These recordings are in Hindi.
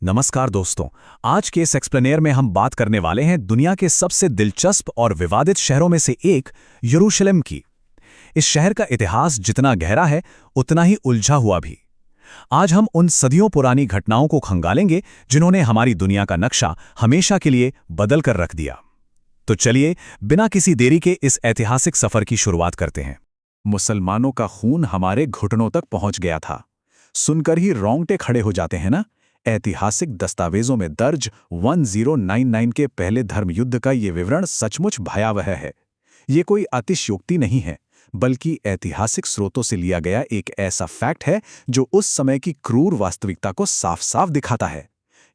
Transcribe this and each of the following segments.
नमस्कार दोस्तों। आज के इस एक्सप्लेनेयर में हम बात करने वाले हैं दुनिया के सबसे दिलचस्प और विवादित शहरों में से एक यरूशलेम की। इस शहर का इतिहास जितना गहरा है उतना ही उलझा हुआ भी। आज हम उन सदियों पुरानी घटनाओं को खंगालेंगे जिन्होंने हमारी दुनिया का नक्शा हमेशा के लिए बदल कर रख दिया। तो चलिए बिना किसी देरी के इस ऐतिहासिक सफर की शुरुआत करते हैं। मुसलमानों का खून हमारे घुटनों तक पहुंच गया था। सुनकर ही रोंगटे खड़े हो जाते हैं ना। ऐतिहासिक दस्तावेजों में दर्ज 1099 के पहले धर्मयुद्ध का ये विवरण सचमुच भयावह है। ये कोई अतिशयोक्ति नहीं है, बल्कि ऐतिहासिक स्रोतों से लिया गया एक ऐसा फैक्ट है जो उस समय की क्रूर वास्तविकता को साफ साफ दिखाता है।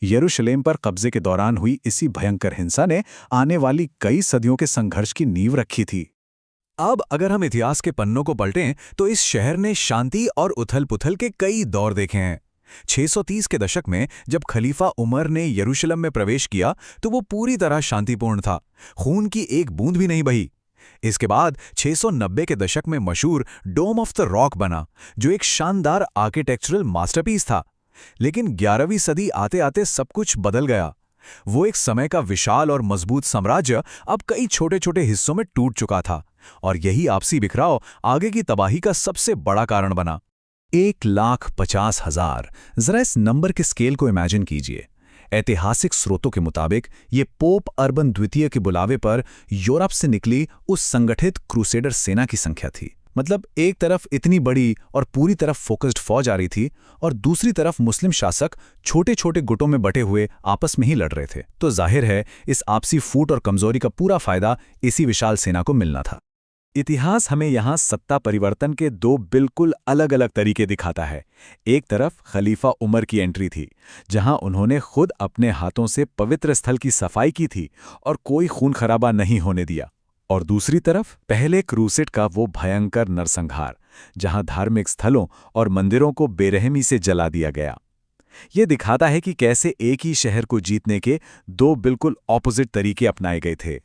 यरूशलेम पर कब्जे के दौरान हुई इसी भयंकर हिंसा ने आने वाली कई सदियों के संघर्ष की नींव रखी थी। अब अगर हम इतिहास के पन्नों को पलटें तो इस शहर ने शांति और उथल-पुथल के कई दौर देखे हैं। 630 के दशक में जब खलीफा उमर ने यरूशलेम में प्रवेश किया तो वो पूरी तरह शांतिपूर्ण था। खून की एक बूंद भी नहीं बही। इसके बाद 690 के दशक में मशहूर डोम ऑफ द रॉक बना, जो एक शानदार आर्किटेक्चरल मास्टरपीस था। लेकिन 11वीं सदी आते आते सब कुछ बदल गया। वो एक समय का विशाल और मजबूत साम्राज्य अब कई छोटे छोटे हिस्सों में टूट चुका था, और यही आपसी बिखराव आगे की तबाही का सबसे बड़ा कारण बना। 1,50,000। जरा इस नंबर के स्केल को इमेजिन कीजिए। ऐतिहासिक स्रोतों के मुताबिक ये पोप अर्बन द्वितीय के बुलावे पर यूरोप से निकली उस संगठित क्रूसेडर सेना की संख्या थी। मतलब एक तरफ इतनी बड़ी और पूरी तरफ फोकस्ड फौज आ रही थी, और दूसरी तरफ मुस्लिम शासक छोटे छोटे गुटों में बटे हुए आपस में ही लड़ रहे थे। तो जाहिर है इस आपसी फूट और कमजोरी का पूरा फायदा इसी विशाल सेना को मिलना था। इतिहास हमें यहाँ सत्ता परिवर्तन के दो बिल्कुल अलग अलग तरीके दिखाता है। एक तरफ खलीफा उमर की एंट्री थी, जहाँ उन्होंने खुद अपने हाथों से पवित्र स्थल की सफाई की थी और कोई खून खराबा नहीं होने दिया। और दूसरी तरफ पहले क्रूसेड का वो भयंकर नरसंहार, जहाँ धार्मिक स्थलों और मंदिरों को बेरहमी से जला दिया गया। ये दिखाता है कि कैसे एक ही शहर को जीतने के दो बिल्कुल ऑपोजिट तरीके अपनाए गए थे।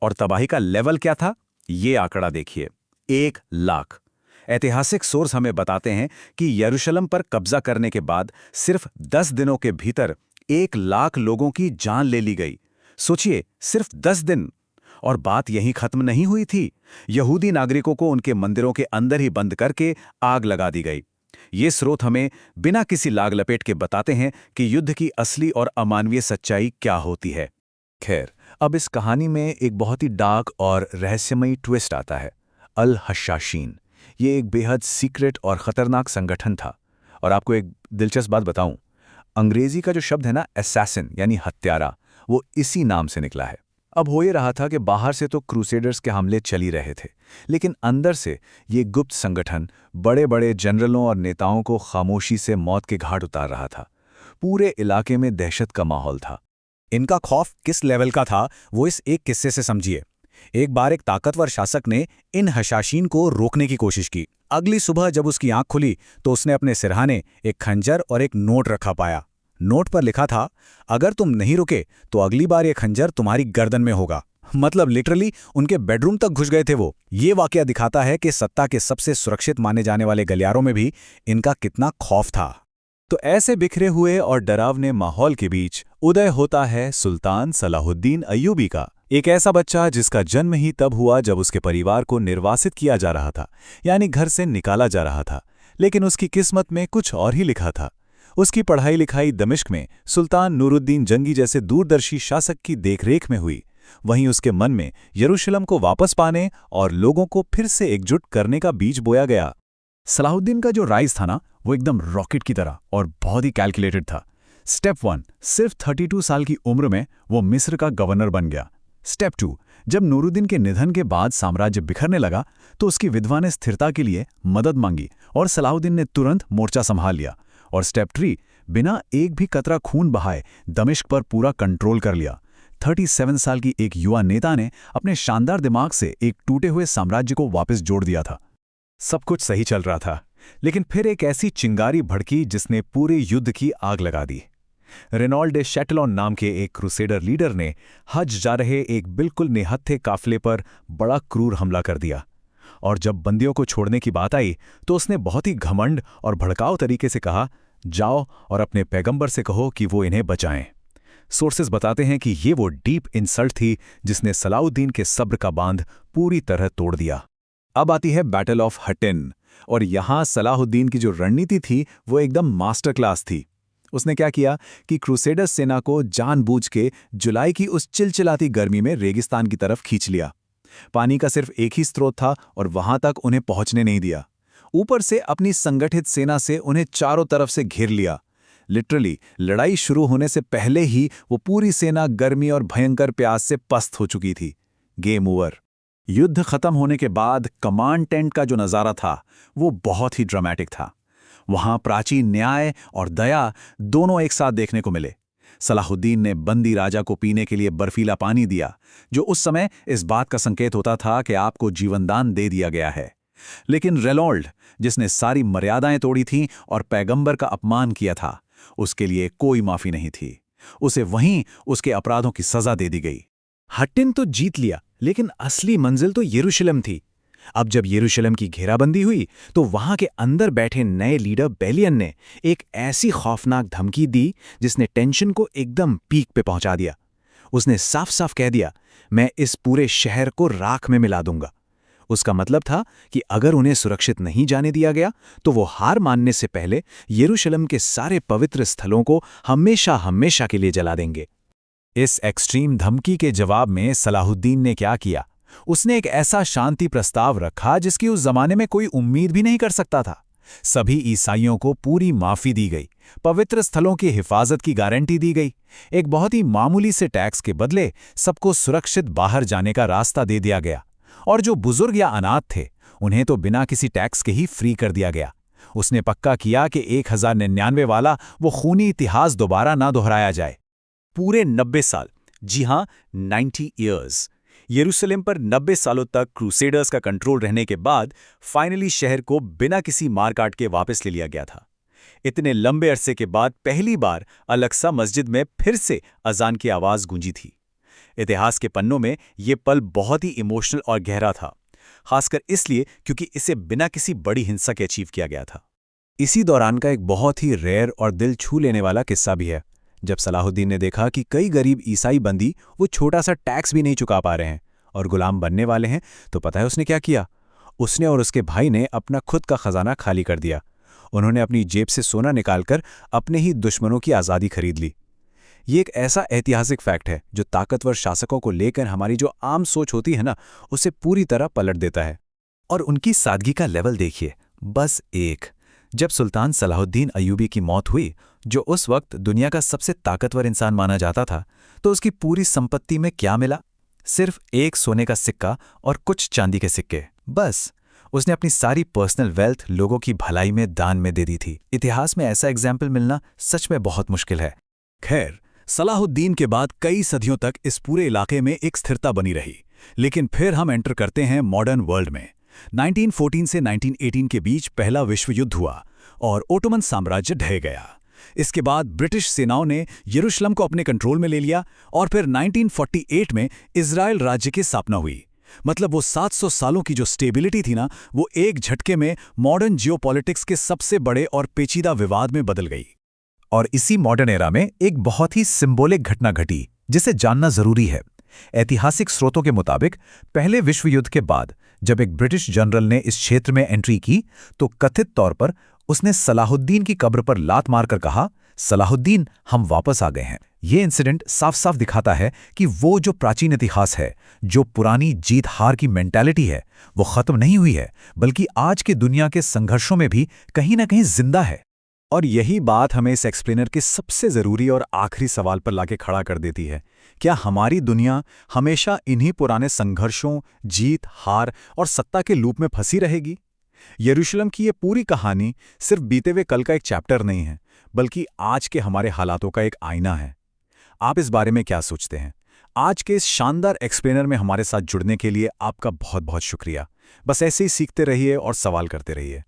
और तबाही का लेवल क्या था, ये आंकड़ा देखिए, 1,00,000। ऐतिहासिक सोर्स हमें बताते हैं कि यरूशलेम पर कब्जा करने के बाद सिर्फ 10 दिनों के भीतर 1,00,000 लोगों की जान ले ली गई। सोचिए, सिर्फ 10 दिन। और बात यहीं खत्म नहीं हुई थी। यहूदी नागरिकों को उनके मंदिरों के अंदर ही बंद करके आग लगा दी गई। ये स्रोत हमें बिना किसी लाग लपेट के बताते हैं कि युद्ध की असली और अमानवीय सच्चाई क्या होती है। खैर, अब इस कहानी में एक बहुत ही डार्क और रहस्यमयी ट्विस्ट आता है। अल हशाशीन, ये एक बेहद सीक्रेट और खतरनाक संगठन था। और आपको एक दिलचस्प बात बताऊं, अंग्रेजी का जो शब्द है ना, असैसिन यानी हत्यारा, वो इसी नाम से निकला है। अब हो ये रहा था कि बाहर से तो क्रूसेडर्स के हमले चल ही रहे थे, लेकिन अंदर से ये गुप्त संगठन बड़े बड़े जनरलों और नेताओं को खामोशी से मौत के घाट उतार रहा था। पूरे इलाके में दहशत का माहौल था। इनका खौफ किस लेवल का था, वो इस एक किस्से से समझिए। एक बार एक ताकतवर शासक ने इन हशाशीन को रोकने की कोशिश की। अगली सुबह जब उसकी आंख खुली तो उसने अपने सिरहाने एक खंजर और एक नोट रखा पाया। नोट पर लिखा था, अगर तुम नहीं रुके तो अगली बार ये खंजर तुम्हारी गर्दन में होगा। मतलब लिटरली उनके बेडरूम तक घुस गए थे वो। ये वाकया दिखाता है कि सत्ता के सबसे सुरक्षित माने जाने वाले गलियारों में भी इनका कितना खौफ था। तो ऐसे बिखरे हुए और डरावने माहौल के बीच उदय होता है सुल्तान सलाहुद्दीन अय्यूबी का, एक ऐसा बच्चा जिसका जन्म ही तब हुआ जब उसके परिवार को निर्वासित किया जा रहा था, यानी घर से निकाला जा रहा था। लेकिन उसकी किस्मत में कुछ और ही लिखा था। उसकी पढ़ाई लिखाई दमिश्क में सुल्तान नूरुद्दीन जंगी जैसे दूरदर्शी शासक की देखरेख में हुई। वहीं उसके मन में यरूशलेम को वापस पाने और लोगों को फिर से एकजुट करने का बीज बोया गया। सलाहुद्दीन का जो राइज था ना, वो एकदम रॉकेट की तरह और बहुत ही कैलकुलेटेड था। स्टेप 1, सिर्फ 32 साल की उम्र में वो मिस्र का गवर्नर बन गया। स्टेप 2, जब नूरुद्दीन के निधन के बाद साम्राज्य बिखरने लगा तो उसकी विधवा ने स्थिरता के लिए मदद मांगी और सलाहुद्दीन ने तुरंत मोर्चा संभाल लिया। और स्टेप 3, बिना एक भी कतरा खून बहाए दमिश्क पर पूरा कंट्रोल कर लिया। 37 साल की एक युवा नेता ने अपने शानदार दिमाग से एक टूटे हुए साम्राज्य को वापस जोड़ दिया था। सब कुछ सही चल रहा था, लेकिन फिर एक ऐसी चिंगारी भड़की जिसने पूरे युद्ध की आग लगा दी। रेनॉल्ड डे शैटलॉन नाम के एक क्रूसेडर लीडर ने हज जा रहे एक बिल्कुल निहत्थे काफिले पर बड़ा क्रूर हमला कर दिया। और जब बंदियों को छोड़ने की बात आई तो उसने बहुत ही घमंड और भड़काऊ तरीके से कहा, जाओ और अपने पैगंबर से कहो कि वो इन्हें बचाएं। सोर्सेस बताते हैं कि ये वो डीप इंसल्ट थी जिसने सलाहुद्दीन के सब्र का बांध पूरी तरह तोड़ दिया। अब आती है बैटल ऑफ हटिन, और यहां सलाहुद्दीन की जो रणनीति थी वो एकदम मास्टर क्लास थी। उसने क्या किया कि क्रूसेडर्स सेना को जानबूझ के जुलाई की उस चिलचिलाती गर्मी में रेगिस्तान की तरफ खींच लिया। पानी का सिर्फ एक ही स्रोत था और वहां तक उन्हें पहुंचने नहीं दिया। ऊपर से अपनी संगठित सेना से उन्हें चारों तरफ से घेर लिया। लिटरली लड़ाई शुरू होने से पहले ही वो पूरी सेना गर्मी और भयंकर प्यास से पस्त हो चुकी थी। Game over. युद्ध खत्म होने के बाद कमांड टेंट का जो नज़ारा था वो बहुत ही ड्रामेटिक था। वहां प्राचीन न्याय और दया दोनों एक साथ देखने को मिले। सलाहुद्दीन ने बंदी राजा को पीने के लिए बर्फीला पानी दिया, जो उस समय इस बात का संकेत होता था कि आपको जीवनदान दे दिया गया है। लेकिन रेनॉल्ड, जिसने सारी मर्यादाएं तोड़ी थीं और पैगंबर का अपमान किया था, उसके लिए कोई माफी नहीं थी। उसे वहीं उसके अपराधों की सजा दे दी गई। हट्टिन तो जीत लिया, लेकिन असली मंजिल तो यरूशलेम थी। अब जब यरूशलेम की घेराबंदी हुई तो वहां के अंदर बैठे नए लीडर बेलियन ने एक ऐसी खौफनाक धमकी दी जिसने टेंशन को एकदम पीक पे पहुंचा दिया। उसने साफ साफ कह दिया, मैं इस पूरे शहर को राख में मिला दूंगा। उसका मतलब था कि अगर उन्हें सुरक्षित नहीं जाने दिया गया तो वो हार मानने से पहले यरूशलेम के सारे पवित्र स्थलों को हमेशा हमेशा के लिए जला देंगे। इस एक्सट्रीम धमकी के जवाब में सलाहुद्दीन ने क्या किया? उसने एक ऐसा शांति प्रस्ताव रखा जिसकी उस जमाने में कोई उम्मीद भी नहीं कर सकता था। सभी ईसाइयों को पूरी माफी दी गई, पवित्र स्थलों की हिफाजत की गारंटी दी गई। एक बहुत ही मामूली से टैक्स के बदले सबको सुरक्षित बाहर जाने का रास्ता दे दिया गया, और जो बुजुर्ग या अनाथ थे उन्हें तो बिना किसी टैक्स के ही फ्री कर दिया गया। उसने पक्का किया कि 1099 वाला वो खूनी इतिहास दोबारा ना दोहराया जाए। पूरे 90 साल, जी हां 90 ईयर्स, यरूशलेम पर 90 सालों तक क्रूसेडर्स का कंट्रोल रहने के बाद फाइनली शहर को बिना किसी मारकाट के वापस ले लिया गया था। इतने लंबे अरसे के बाद पहली बार अल-अक्सा मस्जिद में फिर से अजान की आवाज गूंजी थी। इतिहास के पन्नों में ये पल बहुत ही इमोशनल और गहरा था, खासकर इसलिए क्योंकि इसे बिना किसी बड़ी हिंसा के अचीव किया गया था। इसी दौरान का एक बहुत ही रेयर और दिल छू लेने वाला किस्सा भी है। जब सलाहुद्दीन ने देखा कि कई गरीब ईसाई बंदी वो छोटा सा टैक्स भी नहीं चुका पा रहे हैं और गुलाम बनने वाले हैं, तो पता है उसने क्या किया? उसने और उसके भाई ने अपना खुद का खजाना खाली कर दिया। उन्होंने अपनी जेब से सोना निकालकर अपने ही दुश्मनों की आज़ादी खरीद ली। ये एक ऐसा ऐतिहासिक फैक्ट है जो ताकतवर शासकों को लेकर हमारी जो आम सोच होती है ना, उसे पूरी तरह पलट देता है। और उनकी सादगी का लेवल देखिए, बस एक। जब सुल्तान सलाहुद्दीन अयूबी की मौत हुई, जो उस वक्त दुनिया का सबसे ताकतवर इंसान माना जाता था, तो उसकी पूरी संपत्ति में क्या मिला? सिर्फ एक सोने का सिक्का और कुछ चांदी के सिक्के, बस। उसने अपनी सारी पर्सनल वेल्थ लोगों की भलाई में दान में दे दी थी। इतिहास में ऐसा एग्जाम्पल मिलना सच में बहुत मुश्किल है। खैर, सलाहुद्दीन के बाद कई सदियों तक इस पूरे इलाके में एक स्थिरता बनी रही, लेकिन फिर हम एंटर करते हैं मॉडर्न वर्ल्ड में। 1914 से 1918 के बीच पहला विश्व युद्ध हुआ और ओटोमन साम्राज्य ढह गया। इसके बाद ब्रिटिश सेनाओं ने यरूशलेम को अपने कंट्रोल में ले लिया और फिर 1948 में इजराइल राज्य की स्थापना हुई। मतलब वो 700 सालों की जो स्टेबिलिटी थी ना, वो एक झटके में मॉडर्न जियोपॉलिटिक्स के सबसे बड़े और पेचीदा विवाद में बदल गई। और इसी मॉडर्न एरा में एक बहुत ही सिंबॉलिक घटना घटी जिसे जानना जरूरी है। ऐतिहासिक स्रोतों के मुताबिक पहले विश्व युद्ध के बाद जब एक ब्रिटिश जनरल ने इस क्षेत्र में एंट्री की, तो कथित तौर पर उसने सलाहुद्दीन की कब्र पर लात मारकर कहा, सलाहुद्दीन, हम वापस आ गए हैं। ये इंसिडेंट साफ साफ दिखाता है कि वो जो प्राचीन इतिहास है, जो पुरानी जीत हार की मेंटालिटी है, वो खत्म नहीं हुई है, बल्कि आज के दुनिया के संघर्षों में भी कहीं ना कहीं जिंदा है। और यही बात हमें इस एक्सप्लेनर के सबसे ज़रूरी और आखिरी सवाल पर लाके खड़ा कर देती है। क्या हमारी दुनिया हमेशा इन्हीं पुराने संघर्षों, जीत, हार और सत्ता के लूप में फंसी रहेगी? यरूशलेम की ये पूरी कहानी सिर्फ बीते हुए कल का एक चैप्टर नहीं है, बल्कि आज के हमारे हालातों का एक आईना है। आप इस बारे में क्या सोचते हैं? आज के इस शानदार एक्सप्लेनर में हमारे साथ जुड़ने के लिए आपका बहुत बहुत शुक्रिया। बस ऐसे ही सीखते रहिए और सवाल करते रहिए।